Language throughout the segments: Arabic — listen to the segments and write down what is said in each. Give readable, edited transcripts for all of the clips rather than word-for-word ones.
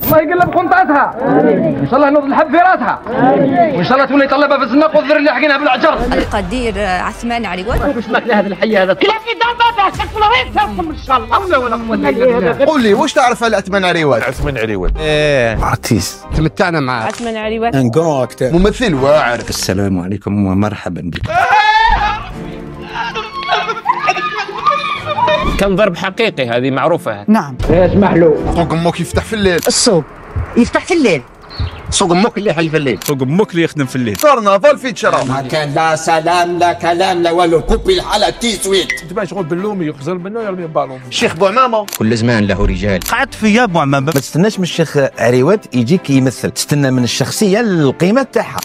الله يقلب قنطاتها ان شاء الله ينوض الحب في راسها وان شاء الله تولي طلبها في الزناق والذر اللي حقينها بالعجر. القدير عثمان عريوات. واش ماكله هذا الحي هذا؟ كلا في دار شكل ريتكم ان شاء الله ولا قوه الا بالله. قول لي واش تعرف على عثمان عريوات؟ عثمان عريوات ارتيست تمتعنا معاه. عثمان عريوات ان كرون اكتر، ممثل واعر. السلام عليكم ومرحبا بكم. كان ضرب حقيقي، هذه معروفه. نعم. اسمح له. سوق امك يفتح في الليل. السوق يفتح في الليل. سوق امك اللي يحل في الليل. سوق امك اللي يخدم في الليل. كرنفال في تشرا. ما كان لا سلام لا كلام لا والو، كوبي الحالة تيسويت. انت مشغول باللومي يخزر منه يرمي بالون. الشيخ بوعمامه. كل زمان له رجال. قعدت فيا ابو عمامه. ما تستناش من الشيخ عريوات يجيك يمثل، تستنى من الشخصيه القيمه تاعها.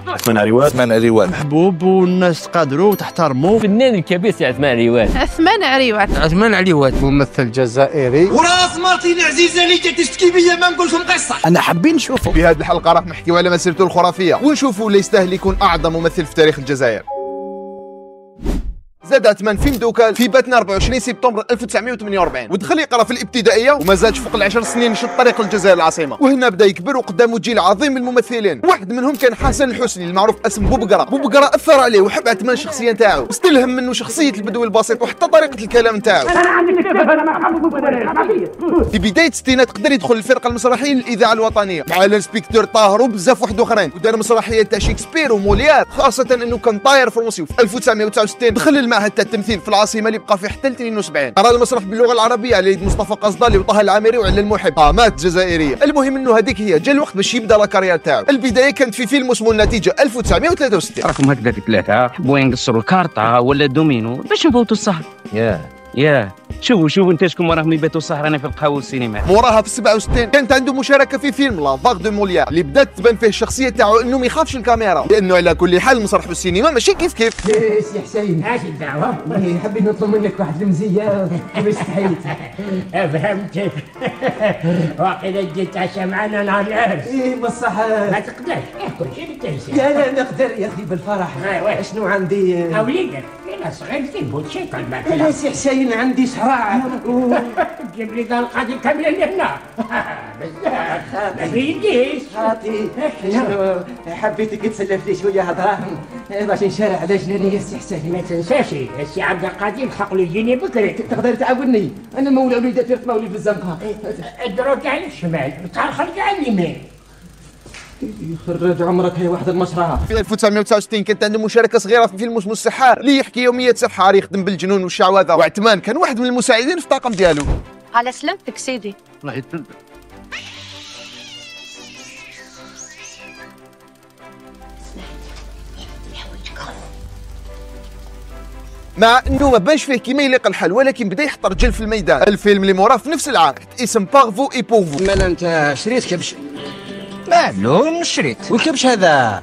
عثمان عريوات. عثمان عريوات محبوب والناس تقدروا وتحترموا. الفنان الكبير سي عثمان عريوات. عثمان عريوات. عثمان عريوات ممثل جزائري. وراس مرتي العزيزه اللي تشتكي بيا ما نقول لكم قصه. انا حابين نشوفوا. في هذه الحلقه راح نحكيو على مسيرته الخرافيه ونشوفوا اللي يستاهل يكون اعظم ممثل في تاريخ الجزائر. زاد عثمان في مدوكال في باتنا 24 سبتمبر 1948 ودخل يقرا في الابتدائيه وما زادش فوق ال10 سنين يشد طريق للجزائر العاصمه، وهنا بدا يكبر وقدامه جيل عظيم من الممثلين. واحد منهم كان حسن الحسني المعروف اسم بوبقرا. بوبقرا اثر عليه وحب عثمان الشخصيه نتاعو، واستلهم منه شخصيه البدوي البسيط وحتى طريقه الكلام نتاعو. انا عندي كيف انا ما نحبش في بدايه الستينات قدر يدخل الفرقه المسرحيه للاذاعه الوطنيه مع الانسبكتور طاهر وبزاف واحد اخرين، ودار مسرحيات تاع شكسبير وموليار، خاصه انه كان طاير في روسيا. في 1969 دخل المعهد تاع التمثيل في العاصمه اللي بقى فيه حتى 72. قرا المسرح باللغه العربيه على يد مصطفى قصدالي وطه العامري وعلى المحب قامات جزائريه. المهم انه هذيك هي جا الوقت باش يبدا لاكارير تاعو. البدايه كانت في فيلم اسمه النتيجه 1963. راكم هكذا ثلاثة حبوا ينقصروا الكارطة ولا الدومينو باش نفوتوا السهر. يا شوفوا انت شكون راهم يباتوا سهرانين في القهوه والسينما. موراها في 67 كانت عنده مشاركه في فيلم لا فاغ دو موليار اللي بدات تبان فيه الشخصيه تاعو انه ما يخافش الكاميرا، لانه على كل حال المسرح والسينما ماشي كيف كيف. سي حسين هاش الدعوه. حبيت نطلب منك واحد المزيه باش استحيت. فهمت. واقيلا تجي تعشى معنا نهار العرس. بصح ما تقدرش كل شيء بالتيسير. لا نقدر يا اخي بالفرح. شنو عندي اوليدك انا صغير في بوتشيك لا سي حسين عندي شراع. جيب لي ذا القاضي كامل اللي هنا. بزاف ما يجيش خاطي. شنو حبيتك تسلف لي شويه هضره باش نشارع على جناني يا سي حسين. ما تنساش السي عبد القادر الحق لي يجيني بكري. تقدر تعاوني انا مولى وليدات في مولي في الزنقه. الدرو تاع الشمال تاخر كاع اليمين. يخرج عمرك هي واحد المشروع. في 1969 كانت عنده مشاركه صغيره في فيلم اسمه السحار اللي يحكي يوميه سحار يخدم بالجنون والشعوذه، وعثمان كان واحد من المساعدين في الطاقم ديالو. على سلامتك سيدي. الله يسلمك. مع انه ما بانش فيه كيما يليق الحال، ولكن بدا يحط رجل في الميدان. الفيلم اللي موراه في نفس العام تحت اسم بارفو اي بوفو. مال انت شريت كبش؟ مالو شريت. والكبش هذا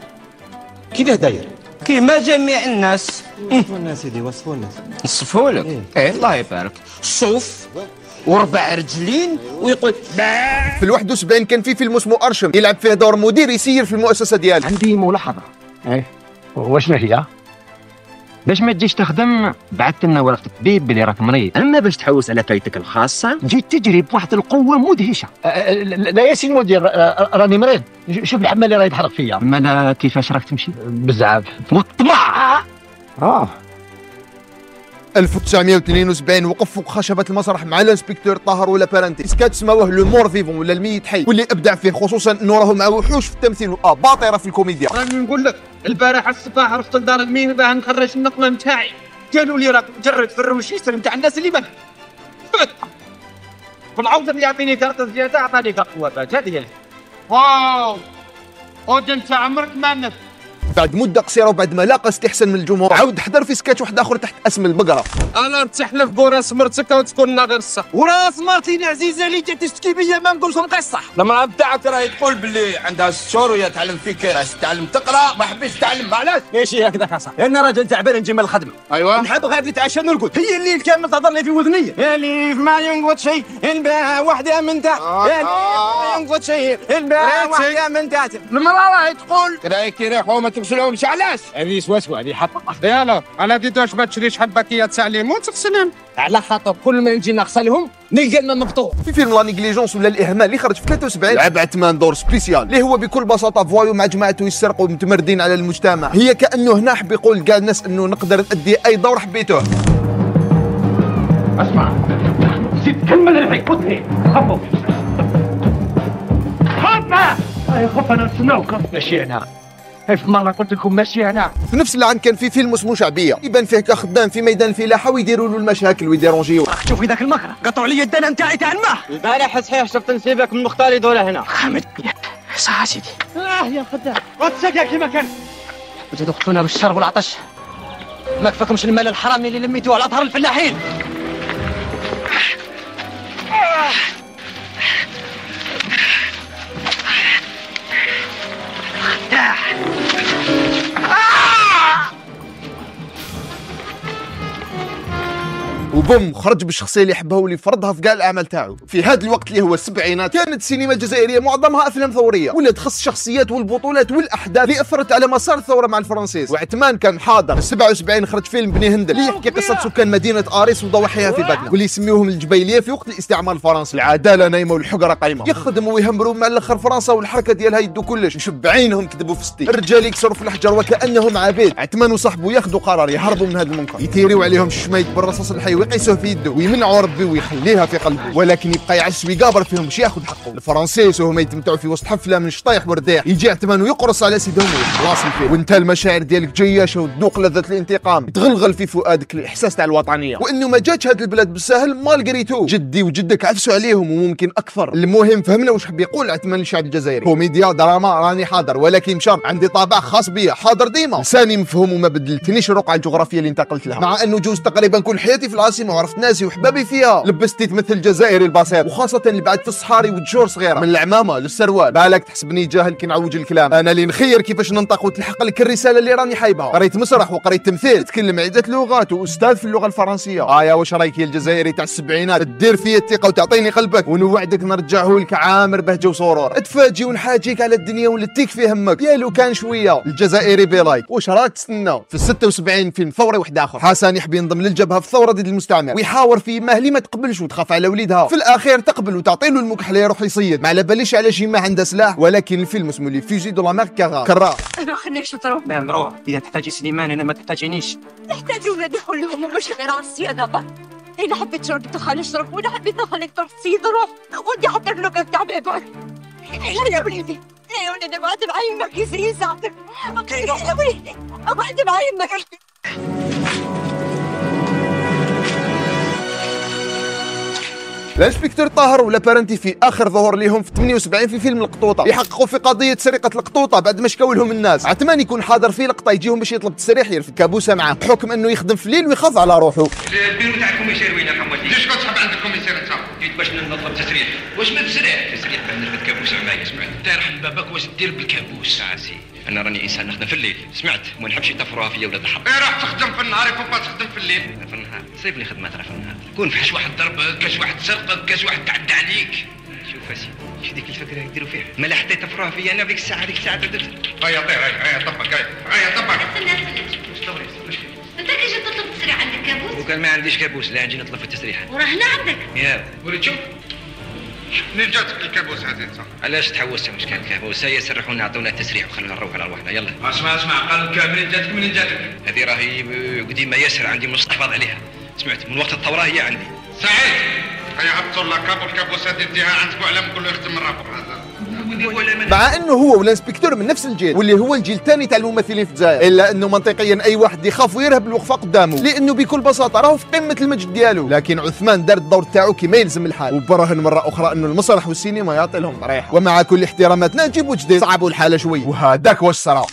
كيفاه داير؟ كيما جميع الناس. وصفوا لنا سيدي وصفوا لنا. نصفوا لك؟ ايه الله يبارك. صوف وربع رجلين ويقول في 71 كان في فيلم اسمه ارشم يلعب فيه دور مدير يسير في المؤسسه ديالو. عندي ملاحظه. وشنو هي؟ باش ما تجيش تخدم بعثت لنا ورقه طبيب بلي راك مريض، اما باش تحوس على فايتك الخاصه جيت تجري بواحد القوه مدهشه. لا يا سي المدير راني مريض، شوف الحمى اللي راه يتحرك فيا. مالا كيفاش راك تمشي؟ بزاف والطمع. 1972 وقف فوق خشبة المسرح مع الانسبكتور طاهر ولا بارانتي، سكات سماوه لو مور فيفون ولا الميت حي، واللي ابدع فيه خصوصا انه راهو مع وحوش في التمثيل باطره في الكوميديا. راني نقول لك البارح الصباح رحت لدار المين باه نخرج النقله نتاعي، قالوا لي راك مجرد في الروشيستر نتاع الناس اللي بك. والعوض اللي يعطيني كارت زياده عطاني كارت وفاه. هذه واو ود انت عمرك ما نفس. بعد مده قصيره وبعد ما لاقى استحسان من الجمهور عاود حضر في سكاتش واحد اخر تحت اسم البقره. انا تحلف براس مرتك وتكون غير الصح. وراس مرتي العزيزه اللي جات تشتكي بيا ما نقول لكم قصه. المراه بتاعك راهي تقول باللي عندها 6 شهور وهي تعلم فيك راهي تعلم تقرا، ما حبيتش تعلم. علاش؟ ماشي هكذاك اصاحبي، انا راجل تعبان نجي من الخدمه. ايوه نحب غير نتعشى نرقد، هي الليل كامل تهضر لي في وذنيه. يا ليل ما ينقض شيء الباع وحده من تحت. يا ليل ما ينقض شيء الباع وحده من تحت. المراه راهي تقول راهي كيريحوا ما تغسلهمش. علاش؟ هذه سواسوا هذه حط يلا على ديتاش ما تشريش حبكيه تاع ليمون تغسلهم. على خاطر كل ما نجي نغسلهم نلقى الماء مقطوع. في فيلم لا نيجليجونس ولا الاهمال اللي خرج في 73 لعب عثمان دور سبيسيال اللي هو بكل بساطه فوايو مع جماعته يسرقوا متمردين على المجتمع. هي كانه هنا حب يقول كاع الناس انه نقدر نأدي اي دور حبيتوه. اسمع زيد كمل العيب وطني خفوا خاف معاه خف انا نستناوك ماشي هنا كيف مرة قلت لكم ماشي هنا. في نفس العام كان في فيلم اسمه شعبيه يبان فيه كخدام في ميدان الفلاحه ويديروا له المشاكل ويديرونجيو. راح تشوفي ذاك المكره قطعوا لي الدنا نتاعي تاع الماء. البارح صحيح شفت نسيبك من مختار يدور هنا. حمد صح سيدي. يا خدام وتسقى كيما كان تدخلونا بالشر والعطش. ما كفاكمش المال الحرامي اللي لميتوه على اطهر الفلاحين. وبوم خرج بالشخصيه اللي يحبها واللي فرضها في كاع الاعمال تاعو. في هذا الوقت اللي هو السبعينات كانت السينما الجزائريه معظمها افلام ثوريه واللي تخص الشخصيات والبطولات والاحداث اللي اثرت على مسار الثوره مع الفرنسيس. وعثمان كان حاضر. 77 خرج فيلم بني هندل اللي يحكي قصه سكان مدينه اريس وضواحيها في بدنا واللي يسميوهم الجبيليه في وقت الاستعمار الفرنسي. العداله نايمه والحقره قايمه. يخدموا ويهمروا مع الاخر فرنسا والحركه ديالها يدوا كلش مشبعينهم كذبوا في ستي. الرجال يكسروا في الحجر وكانهم عبيد. عثمان وصاحبه ياخذوا قرار يهربوا من هذا المنكر. يثيروا عليهم الشميت بالرصاص الحي ويقيسوه في يده ويمنعوا ربي ويخليها في قلبه ولكن يبقى يعس ويقابر فيهم باش ياخذ حقه. الفرنسيس وهم يتمتعوا في وسط حفله من شطيح ورديح يجي عثمان ويقرص على سيدهم ويخلص الفيلم وانت المشاعر ديالك جياشه وتذوق لذه الانتقام. تغلغل في فؤادك الاحساس تاع الوطنيه وانه ما جاتش هذه البلاد بالسهل مالغريتو. جدي وجدك عفسوا عليهم وممكن اكثر. المهم فهمنا واش حب يقول عثمان للشعب الجزائري. كوميديا دراما راني حاضر ولكن بشرط عندي طابع خاص بيا حاضر ديما. لساني مفهوم وما بدلتنيش الرقعه الجغرافيه اللي انتقلت لها مع انه جوز تقريبا كل حياتي في العاصمه وعرفت ناسي وحبابي فيها. لبستي تمثل الجزائري البسيط وخاصه اللي بعد في الصحاري والجور صغيره من العمامه للسروال. بالك تحسبني جاهل كي نعوج الكلام. انا اللي نخير كيفاش ننطق وتلحق لك الرساله اللي راني حايبها. قريت مسرح وقريت تمثيل نتكلم عده لغات واستاذ في اللغه الفرنسيه. يا واش رايك يا الجزائري تاع السبعينات تدير فيا الثقه وتعطيني قلبك ونوعدك نرجعه لك عامر بهجه وسرور. تفاجئ ونحاجيك على الدنيا ونلتيك في همك يا لو كان شويه. الجزائري بلايك واش راك تستنى. في 76 فيلم ثوري واحد اخر حسن يحب ينضم للجبهه في الثوره ضد المستعمر ويحاور في مهلي ما تقبلش وتخاف على وليدها. في الاخير تقبل وتعطي له المكحله يروح يصيد. ما على باليش على شي ما عنده سلاح ولكن الفيلم اسمه لي فيجي دو لا مير كرار. انا خليك تروح. نروح اذا تحتاجي سليمان انا ما تحتاجينيش. نحتاجونا كلهم مش غير السيادة بقى. انا حبيت شرب تخلي شرب وانا حبيت نخليك تروح تصيد روح ودي حتى اللوكا تاع بيبان. يا وليدي يا وليدي ما تبع يمك يسري ساعتك. يا وليدي ما تبع يمك. الانسبكتور طاهر ولا بارنتي في اخر ظهور ليهم في 78 في فيلم القطوطه يحققوا في قضيه سرقه القطوطه بعد ما شكاو لهم الناس. عثمان يكون حاضر في لقطه يجيهم باش يطلب التسريح يرفد كابوسه معاه بحكم انه يخدم في الليل ويخاف على روحه. البيرو تاعكم يسير وين يا حمودي؟ ليش كنت تحب عندكم يسير انت؟ جيت باش نطلب تسريح. واش ما تسريح؟ تسريح باه نرفد كابوسه معايا سمعت. ترحم باباك واش دير بالكابوس؟ عاسي انا راني انسان نخدم في الليل سمعت ما نحبش يطفروها فيا ولاد الحرب. ايه راح تخدم في النهار يفوق ما تخدم في الليل. في النهار صيب لي خدمه ترى في النهار كون فحش واحد ضربك كاش واحد سرقك كاش واحد تعدى عليك. شوف اسيدي شو ديك الفكره يديروا فيها ما لا حتى يطفروها فيا انا بديك الساعه درت. هيا طير هيا طبق هيا طبق. انت كي جيت تطلب تسريح عندك كابوس؟ وكان ما عنديش كابوس لا نجي نطلب في التسريحه. وراه هنا عندك. يا وريت شوف منين جاتك الكابوس هذه صح؟ علاش تحوست مش كان كابوس هي يسرحونا عطونا التسريح وخلونا نروح على روحنا يلا. اسمع قال منين جاتك منين جاتك؟ هذه راهي قديمه ياسر عندي مستحفظ عليها سمعت من وقت الثوره هي عندي. سعيد هيا عبد الله كابو الكابوس هذه اديها عندك وعلام كله يخدم من رابط هذا. مع انه هو والانسبكتور من نفس الجيل واللي هو الجيل الثاني تاع الممثلين في الجزائر الا انه منطقيا اي واحد يخاف ويرهب الوقفه قدامه لانه بكل بساطه راهو في قمه المجد ديالو. لكن عثمان دار الدور تاعو كما يلزم الحال وبرهن مره اخرى انه المسرح والسينما يعطي لهم طريحه. ومع كل احتراماتنا نجيبوا جديد صعبوا الحاله شوي وهذاك واش صرا.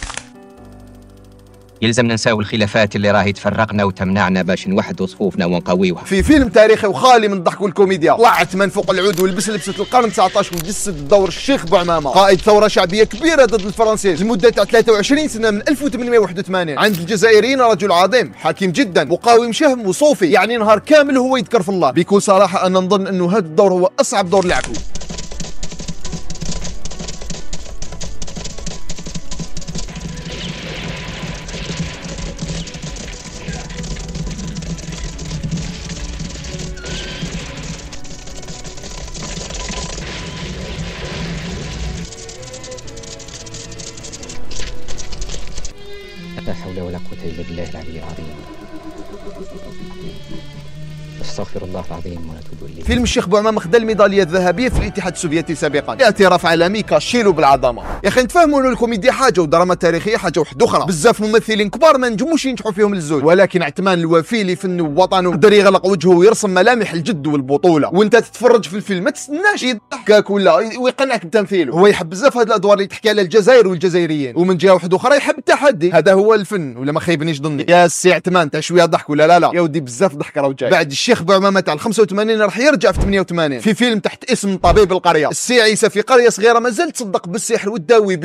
يلزمنا نساوي الخلافات اللي راهي تفرقنا وتمنعنا باش نوحدوا صفوفنا ونقويوها. في فيلم تاريخي وخالي من الضحك والكوميديا طلع عثمان فوق العود ولبس لبسه القرن 19 وجسد الدور الشيخ بوعمامه قائد ثوره شعبيه كبيره ضد الفرنسيس لمده 23 سنه من 1881. عند الجزائريين رجل عظيم حكيم جدا مقاوم شهم وصوفي يعني نهار كامل هو يذكر في الله. بكل صراحه انا نظن انه هذا الدور هو اصعب دور لعبه. لا حول ولا قوة إلا بالله العلي العظيم. استغفر الله العظيم ونتوب اليه. فيلم الشيخ بوعمام خدا الميداليه الذهبيه في الاتحاد السوفيتي سابقا، اعتراف عالمي كاشيلو بالعظمه. يا اخي نتفاهموا انه الكوميديا حاجه والدراما التاريخيه حاجه وحده اخرى، بزاف ممثلين كبار ما نجموش ينجحوا فيهم الزوج، ولكن عثمان الوفي لفنه ووطنه قدر يغلق وجهه ويرسم ملامح الجد والبطوله، وانت تتفرج في الفيلم ما تستناش يضحكك ولا ويقنعك بتمثيله. هو يحب بزاف هذه الادوار اللي تحكي على الجزائر والجزائريين، ومن جهه وحده اخرى يحب التحدي. هذا هو الفن ولا ما خيبنيش ظني. يا سي عثمان تاع شويه ضحك ولا لا يا ودي بزاف ضحك راه جاي. بعد الشيخ بوعمامه تاع 85 راح يرجع في 88 في فيلم تحت اسم طبيب القريه. السي عيسى في قريه صغيره مازال تصدق بالسحر وتداوي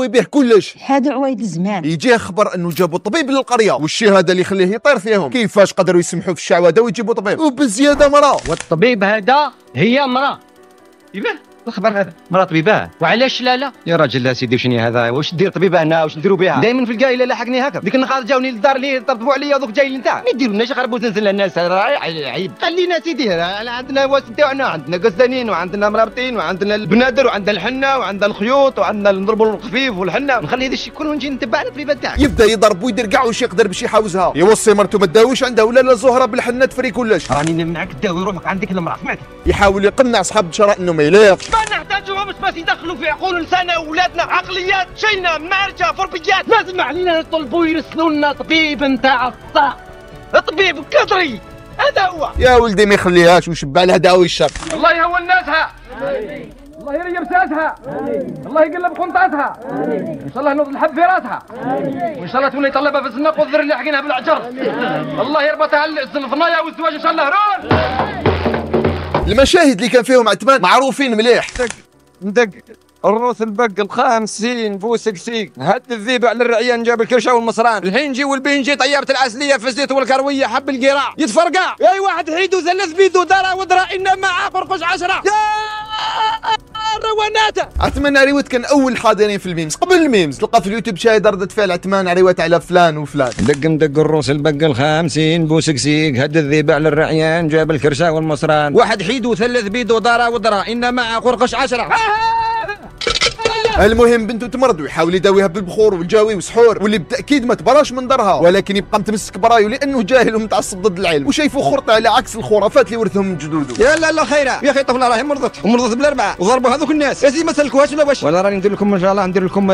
به كلش. هذا عوايد الزمان. يجيه خبر انه جابوا طبيب للقريه، والشي هذا اللي يخليه يطير فيهم. كيفاش قدروا يسمحوا في الشعوذه ويجيبوا طبيب وبزياده مراه؟ والطبيب هذا هي مراه. ايوه الخبر هذا مراه طبيبه، وعلاش لا يا راجل لا سيدي وشني هذا؟ واش دير طبيبه هنا؟ واش نديروا بها؟ دائما في القايله لاحقني هكا. ديك النهار جاوني للدار اللي طبطبوا عليا دوك جاي لنتاع ما يديرولناش يخربوا زنزل الناس. عيب خلينا سيدي عندنا واس تاعنا، عندنا قزانين وعندنا مرابطين وعندنا البنادر وعندنا الحنه وعندنا الخيوط وعندنا نضربوا الخفيف والحنه، نخلي هذا الشيء كله ونجي نتبع الطبيبه تاعك. يبدا يضرب ويدير كاع واش يقدر باش يحاوزها، يوصي مرته ما تداويش عندها ولا لا زهره بالحنه تفري كلش. راني معك تداوي روحك عندك المراه سمعتي. يحاول يقنع اصحاب الشراء انه ما يليقش. ما نحتاجهم بس يدخلوا في عقول لسانا واولادنا عقليات شينا معرجه فربيات. لازم علينا نطلبوا يرسلوا لنا طبيب نتاع الصح، طبيب كدري هذا هو. يا ولدي ما يخليهاش ويشبع لها دعوي الشر. الله يهون الناسها، الله يريب ساسها، الله يقلب قنطاتها، ان شاء الله ينوض الحب في راسها، وان شاء الله تولي طلبها في الزناق والذر اللي حقينها بالعجر. الله يربطها على الضنايا والزواج ان شاء الله. هرون المشاهد اللي كان فيهم عثمان معروفين مليح. ندق الروث البق ال50 بوسكسيك، هد الذيب على الرعيان جاب الكرشه والمصران، الهنجي والبنجي طياره العسليه في الزيت والكرويه حب القراع يتفرقع. اي واحد حيد وزلز بيدو درا ودرا انما قرقش 10 يا رواناته. عثمان عريوت كان اول حاضرين في الميمز. قبل الميمز تلقى في اليوتيوب شاهد ردة فعل عثمان عريوت على فلان وفلان. دق الروس البق ال50 بوسكسيك، هد الذيب على الرعيان جاب الكرشه والمصران، واحد حيد وثلث بيدو درا ودرا انما قرقش 10. المهم بنته تمرض ويحاول يداويها بالبخور والجاوي والسحور، واللي بالتاكيد ما تبراش من درها، ولكن يبقى متمسك برايو لانه جاهل ومتعصب ضد العلم وشايفه خرطه على عكس الخرافات اللي ورثهم من جدوده. يا لا خيره يا اخي طفله راهي مرضت بالاربعه وضربوا هذوك الناس. يا سيدي ما سلكوهاش ولا واش؟ ولا راني ندير لكم ان شاء الله ندير لكم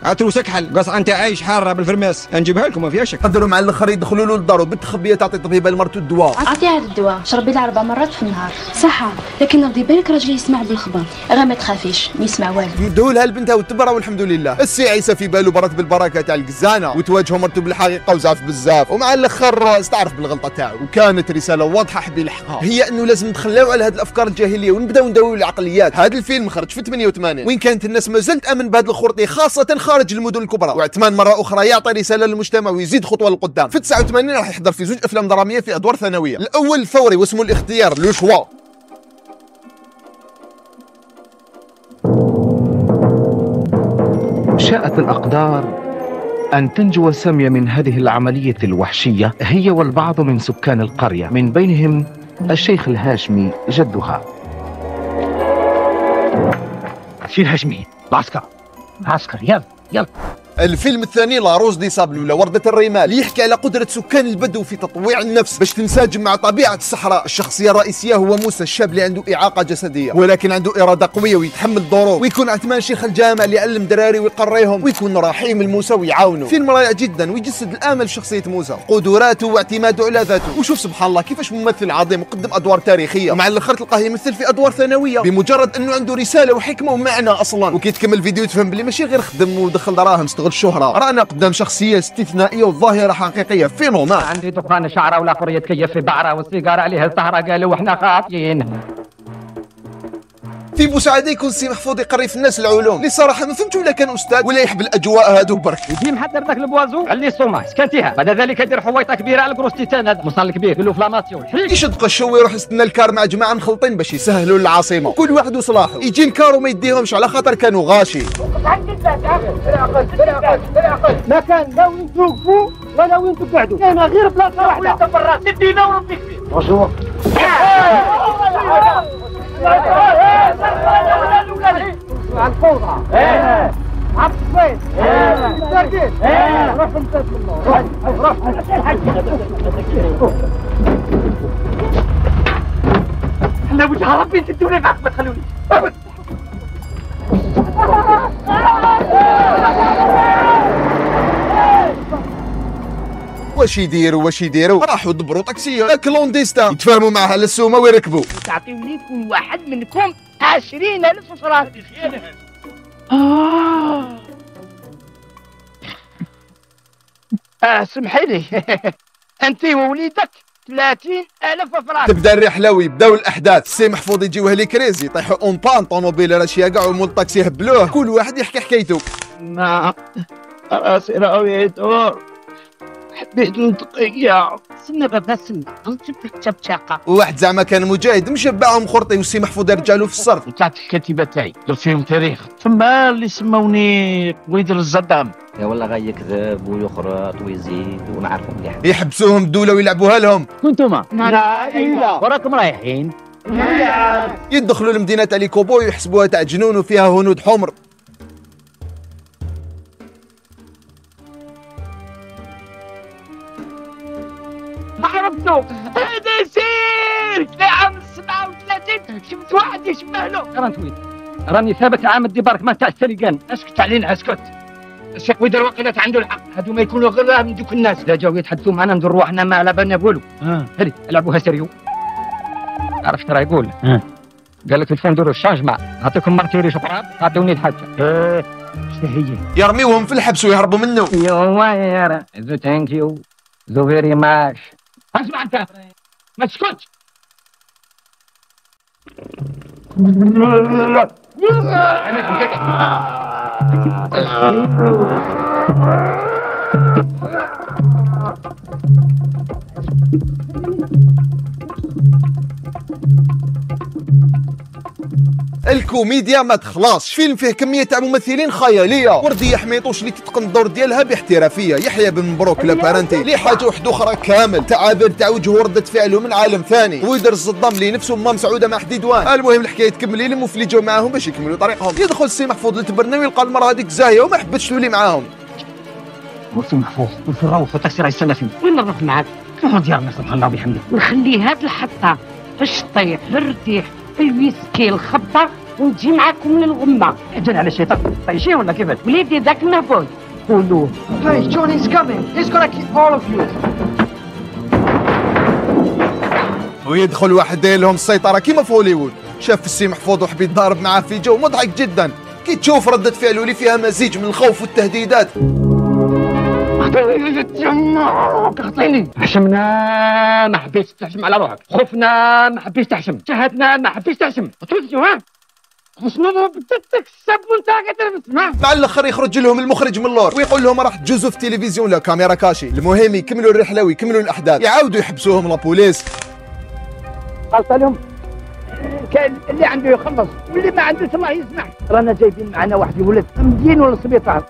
عتروس اكحل قصعه انت عايش حاره بالفرماس نجيبها لكم ما فيها شك. قدروا مع الاخر يدخلوا له للدار وبالتخبيه تعطي طبيبه لمرته الدواء. اعطيها الدواء شربي لها 4 مرات في النهار. صح لكن ردي بالك راجلي يسمع بالخبر غير ما تخافيش ما يسمع والو. يدوا لها لبنتها وتبرا والحمد لله. السي عيسى في باله برات بالبركه تاع القزانه وتواجهوا مرته بالحقيقه وزعف بزاف، ومع الاخر استعرف بالغلطه تاعو، وكانت رساله واضحه حب يلحقها هي انه لازم نتخلاو على هذه الافكار الجاهليه ونبداو نداويو العقليات. هذا الفيلم خرج في 88 وين كانت الناس ما زالت تامن بهذا الخرطي خاصه خارج المدن الكبرى، وعثمان مره اخرى يعطي رساله للمجتمع ويزيد خطوه للقدام. في 89 راح يحضر في 2 افلام دراميه في ادوار ثانويه، الاول فوري واسمه الاختيار لو شوا. شاءت الأقدار أن تنجو سامية من هذه العملية الوحشية هي والبعض من سكان القرية، من بينهم الشيخ الهاشمي جدها. شي الهاشمي عسكر يلا. الفيلم الثاني لا روز دي سابل ولا وردة الرمال، اللي يحكي على قدرة سكان البدو في تطويع النفس باش تنسجم مع طبيعة الصحراء. الشخصية الرئيسية هو موسى، الشاب اللي عنده إعاقة جسدية ولكن عنده إرادة قوية ويتحمل الظروف، ويكون عثمان شيخ الجامع اللي يعلم دراري ويقريهم ويكون رحيم لموسى ويعاونه. فيلم رائع جدا ويجسد الآمل شخصية موسى، قدراته واعتماده على ذاته. وشوف سبحان الله كيفاش ممثل عظيم وقدم أدوار تاريخية، ومع الآخر تلقاه يمثل في أدوار ثانوية بمجرد أنه عنده رسالة وحكمة ومعنى أصلا. وكي تكمل الفيديو تفهم بلي ماشي غير خدم ودخل دراهم استغل الشهرة، رانا قدام شخصية استثنائية وظاهرة حقيقية فينومان. عندي دخان شعرة ولا قرية تكيف في بعرة والسيجارة عليها السهرة قالوا احنا خاطيين. في بوسعادة يكون سي محفوظ يقري في الناس العلوم اللي صراحة ما فهمتش ولا كان أستاذ ولا يحب الأجواء هادو برك. يجي محضر ذاك البوازو علي الصومة سكنتيها، بعد ذلك يدير حويطة كبيرة على الكروستيتان هذا المصنع الكبير يقول له فلاماسيون. يشد قشو ويروح يستنى الكار مع جماعة مخلطين باش يسهلوا العاصمة، كل واحد وصلاحه. يجي الكار وما يديهمش على خاطر كانوا غاشي. ما كان لا وين توقفوا ولا وين تقعدوا، كاين غير بلاصة واحدة. انت برا تدينا ونمسك فيه. بونجور. على الفوضى. وين؟ ساكت روح انت بالله روح انا وجه ربي انت تدوني معك ما تخلونيش واش يديروا راحوا دبروا طاكسيه كلونديستا يتفاهموا معها للسومه ويركبوا تعطيوني كل واحد منكم 20,000 فرنك سمحي لي انت ووليدك 30,000 فرنك. تبدا الرحله ويبداو الاحداث. السي محفوظ يجيوه لي كريزي يطيحوا اون بان طوموبيل راشيه كاع ومول الطاكسي يهبلوه كل واحد يحكي حكايته. نعم راسي راهو يدور حبيت ندقيق سنة بابا سنة غلطت بالتبتاقة. وواحد زعما كان مجاهد مشبعهم خرطي والسي محفوظ رجالو في الصرف. طلعت الكتيبة تاعي درت فيهم تاريخ تما اللي سموني قويدر الزدام. يا والله غيكذب ويخرط ويزيد ونعرفهم مليح. يحبسوهم الدولة ويلعبوها لهم. كنتوما؟ لا وراكم رايحين؟ يدخلوا المدينة تاع لي كوبوي ويحسبوها تاع جنون وفيها هنود حمر. عرفتو هذا سير في عام 37 شفت واحد يشبه له. راني ثابت عام الديبارك ما تاع السرقان. اسكت علينا اسكت. الشيخ ويدر وقيلات عنده الحق. هادو ما يكونوا غير من دوك الناس. اذا جاو يتحدثوا معنا نديروا روحنا ما على بالنا بولو. هذي العبوها سيريو. عرفت راه يقول قال لك الفون نديروا الشانجمون نعطيكم مارتيري شطراب تعطوني الحاجه. هي يرميوهم في الحبس ويهربوا منه. يوا يا راه زو ثانك يو زو فيري ماش. اسمع انت ما تسكتش. الكوميديا ما تخلاصش. فيلم فيه كميه تاع ممثلين خياليه. ورديه حميطوش اللي تتقن الدور ديالها باحترافيه. يحيى بن مبروك لابارانتي اللي حاجه وحده اخرى كامل. تعابير تاع وجهه وردة فعله من عالم ثاني. ويدر الصدام اللي نفسه مام سعوده مع حديدوان. المهم الحكايه تكمل لهم وفي اللي جاو معاهم باش يكملوا طريقهم. يدخل السي محفوظ للتبرنا ويلقى المراه هذيك زاهيه وما حبتش تولي معاهم. السي محفوظ وفي الروف الطاكسي راه يستنى فيه. وين نروح معاك؟ نروح ديالنا سبحان الله وبحمده. نخلي هاد الحطه في الشطيح في الرديح في الويسكي الخبطه ونجي معاكم للغمه. اجل على الشيطان طيشين ولا كيفاش؟ وليدي ذاك المهبول قولوه. Hey, Johnny's coming. He's gonna kill all of you. ويدخل واحد داير لهم السيطره كيما في هوليوود. شاف السي محفوظ وحب يتضارب معاه في جو مضحك جدا. كي تشوف ردة فعله اللي فيها مزيج من الخوف والتهديدات. قاطيني حشمنا ما حبيتش تحشم على روحك. خفنا ما حبيتش تحشم. شهدنا ما حبيتش تحشم. قلتوا ها شنو بدك السب وانت قاعد تسمع. مع الاخر يخرج لهم المخرج من اللور ويقول لهم راح تجوزوا في التلفزيون لا كاميرا كاشي. المهم يكملوا الرحله ويكملوا الاحداث. يعاودوا يحبسوهم لابوليس. قالت لهم كان اللي عنده يخلص واللي ما عندوش الله يسمح. رانا جايبين معنا واحد الولد مدين ولا السبيطار.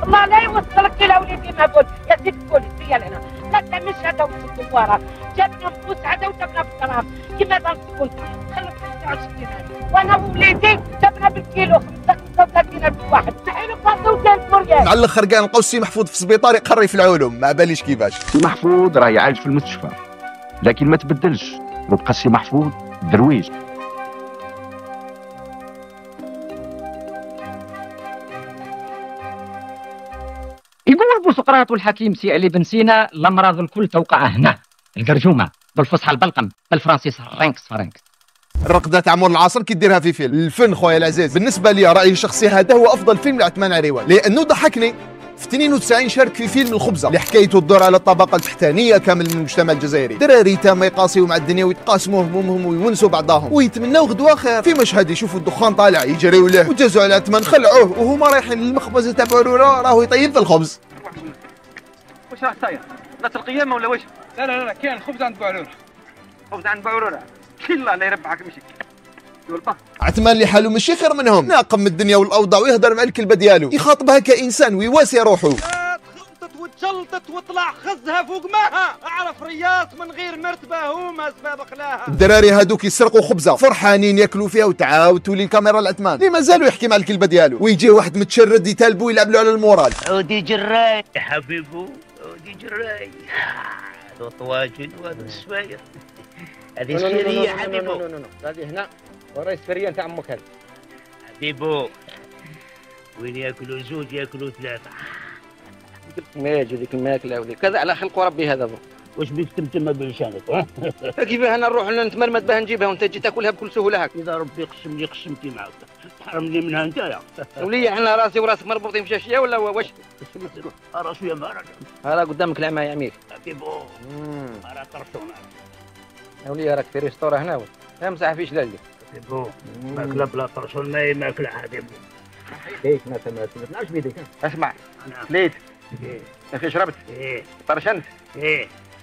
الله لا يوصلك الى وليدي ما قلت يا سيدي البوليسيه لنا لا تعملش هذا وتشد الورا. جابنا فلوس هذا وجابنا بالدراهم كيما تنصبون خليك 26,000 وانا ووليدي جابنا بالكيلو 35,000 واحد. تحيلوا فاطمه وكان مع الاخر كاع لقاو السي محفوظ في السبيطار يقري في العلوم ما باليش كيفاش. السي محفوظ راه يعالج في المستشفى لكن ما تبدلش وبقى السي محفوظ درويش. يقول ابو سقراط والحكيم سي علي بن سينا الامراض الكل توقع هنا. القرجومه بالفصحى البلقم بالفرنسيس فرانكس. الرقدة تاع مور العصر كي ديرها في فيلم. الفن خويا العزيز بالنسبه لي رايي الشخصي هذا هو افضل فيلم لعثمان عريوان لانه ضحكني. في 92 شارك في فيلم الخبزه اللي حكايته تدور على الطبقه التحتانيه كامل من المجتمع الجزائري. دراري تما يقاسيو مع الدنيا ويتقاسموا همومهم ويونسوا بعضاهم ويتمناو غدوه خير. في مشهد يشوفوا الدخان طالع يجريو له وجازوا على عثمان خلعوه وهما رايحين للمخبز تاع بعروره راهو يطيب في الخبز. واش راح صاير؟ ناس القيامه ولا واش؟ لا كاين الخبز عند بعروره. خبز عند بعروره. الله لا يربحك مشي. عثمان اللي حاله ماشي خير منهم. ناقم من الدنيا والاوضاع ويهضر مع الكلبه ديالو يخاطبها كانسان ويواسي روحه. تخلطت وتجلط غلطت وطلع خزها فوق ماها. اعرف رياض من غير مرتبه هما سباب خلاها. الدراري هادوك يسرقوا خبزه فرحانين ياكلوا فيها وتعاود تولي الكاميرا العثمان اللي مازالوا يحكي مع الكلبه ديالو ويجي واحد متشرد يتالبو ويلعب له على المورال. عودي جراي يا حبيبو عودي جراي. هذا طواجن وهذا السواير. هذه سفريه يا حبيبو. هذه هنا وراي السفريه نتاع امك هذه. حبيبو وين ياكلوا زوج ياكلوا ثلاثه. ديك الماكله ولي كذا على خلق ربي هذا. واش بيك تمتم بلسانك؟ كيفاه انا نروح نتمرمد بها نجيبها وانت تجي تاكلها بكل سهوله هاك. اذا ربي قسم لي قسمتي معك تحرمني منها انت. ولي احنا راسي وراسك مربوطين في شاشيه ولا واش؟ راسي يا مهرج. هذا قدامك العمى يا عميك. حبيبو راه طرشونا. ولي راك في ريستورا هنا لا مساحه فيش لالي. حبيبو ماكله بلا طرشون ما هي ماكله حبيبو. ليك ما تمنعش بيديك. اسمع كليت كيف شربت؟ طرشنت؟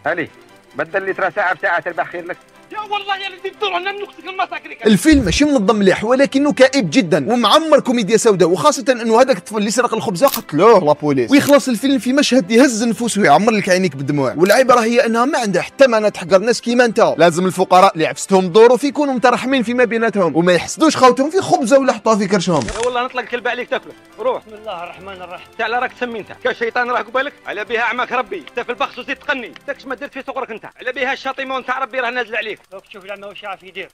هالي بدل لي ترى ساعه بساعه تربح خير لك. يا والله يا اللي تدور عنا نقصك المساكريك. الفيلم ماشي منظم مليح ولكنه كئيب جدا ومعمر كوميديا سوداء وخاصه انه هذاك الطفل اللي سرق الخبزه قتلوه لابوليس ويخلص الفيلم في مشهد يهز النفوس ويعمر لك عينيك بالدموع والعبره هي انها ما عندها حتى معنى تحقر ناس كيما انت. لازم الفقراء اللي عفستهم الظروف يكونوا مترحمين فيما بيناتهم وما يحسدوش خوتهم في خبزه ولا حطوها في كرشهم. يا والله نطلق كلبه عليك تاكله روح. بسم الله الرحمن الرحيم. تعال راك تسمي انت كالشيطان راه قبالك على بها عماك ربي انت في البخس وزيد تقني داكش ما درت في صغرك انت على بها الشاطمه نتاع ربي راه نازل عليك. شوف العمى واش عارف يدير.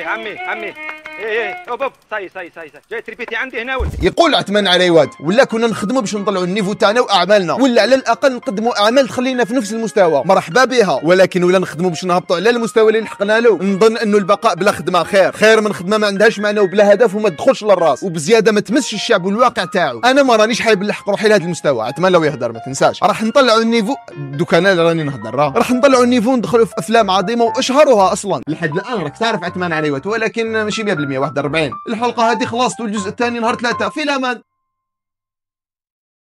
عمي اوب صاي جاي تربيتي عندي هنا ولد. يقول عثمان عليواد ولا كنا نخدموا باش نطلعوا النيفو تاعنا واعمالنا ولا على الاقل نقدموا اعمال تخلينا في نفس المستوى مرحبا بها ولكن ولا نخدموا باش نهبطوا على المستوى اللي لحقنا له. نظن انه البقاء بلا خدمه خير من خدمه ما عندهاش معنى وبلا هدف وما تدخلش للراس وبزياده ما تمسش الشعب والواقع تاعو. انا ما رانيش حايب نلحق روحي لهذا المستوى. عثمان لو يهدر ما تنساش راح نطلعوا النيفو دوك انا اللي راني نهدر راح نطلعوا النيفو وندخلوا في افلام عظيمه واشهرها اصلا لحد الان راك تعرف عثمان عليوات ولكن ماشي 100% 41. الحلقه هذه خلاص والجزء الثاني نهار 3 في الامان.